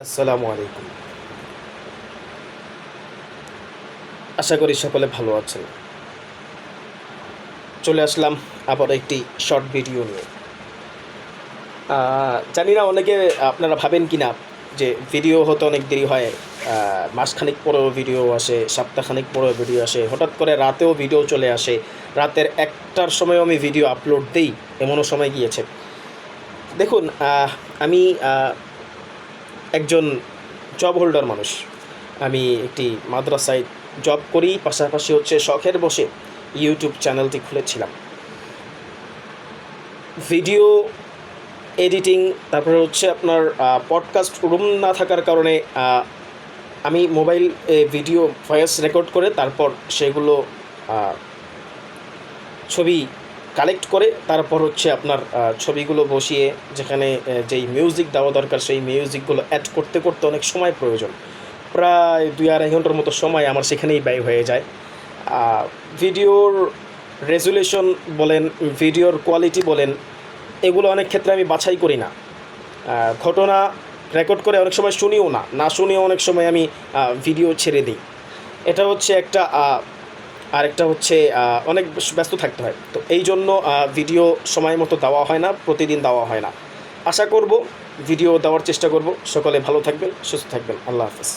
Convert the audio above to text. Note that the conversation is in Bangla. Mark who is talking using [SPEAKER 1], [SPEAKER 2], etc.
[SPEAKER 1] আসসালামু আলাইকুম। আশা করি সকলে ভালো আছেন। চলে আসলাম আবার একটি শর্ট ভিডিও নিয়ে। জানি না অনেকে আপনারা ভাবেন কি না যে ভিডিও হতে অনেক দেরি হয়। মাসখানেক পরেও ভিডিও আসে, সপ্তাহখানেক পরেও ভিডিও আসে, হঠাৎ করে রাতেও ভিডিও চলে আসে। রাতের ১টার সময়ও আমি ভিডিও আপলোড দেই, এমনও সময় গিয়েছে। দেখুন, আমি একজন জব হোল্ডার মানুষ। আমি একটি মাদ্রাসায় জব করি, পাশাপাশি হচ্ছে শখের বশে ইউটিউব চ্যানেলটি খুলেছিলাম। ভিডিও এডিটিং, তারপরে হচ্ছে আপনার পডকাস্ট রুম না থাকার কারণে আমি মোবাইল ভিডিও ভয়েস রেকর্ড করে তারপর সেগুলো ছবি কালেক্ট করে তারপর হচ্ছে আপনার ছবিগুলো বসিয়ে যেখানে যেই মিউজিক দেওয়া দরকার সেই মিউজিকগুলো অ্যাড করতে করতে অনেক সময় প্রয়োজন। প্রায় ২-২.৫ ঘন্টার মতো সময় আমার সেখানেই ব্যয় হয়ে যায়। ভিডিওর রেজুলেশন বলেন, ভিডিওর কোয়ালিটি বলেন, এগুলো অনেক ক্ষেত্রে আমি বাছাই করি না। ঘটনা রেকর্ড করে অনেক সময় শুনিও না, না শুনেও অনেক সময় আমি ভিডিও ছেড়ে দিই। এটা হচ্ছে একটা আরেকটা হচ্ছে অনেক ব্যস্ত থাকতে হয়। তো এই জন্য ভিডিও সময় মতো দেওয়া হয় না, প্রতিদিন দেওয়া হয় না। আশা করব ভিডিও দেওয়ার চেষ্টা করব। সকলে ভালো থাকবেন, সুস্থ থাকবেন। আল্লাহ হাফেজ।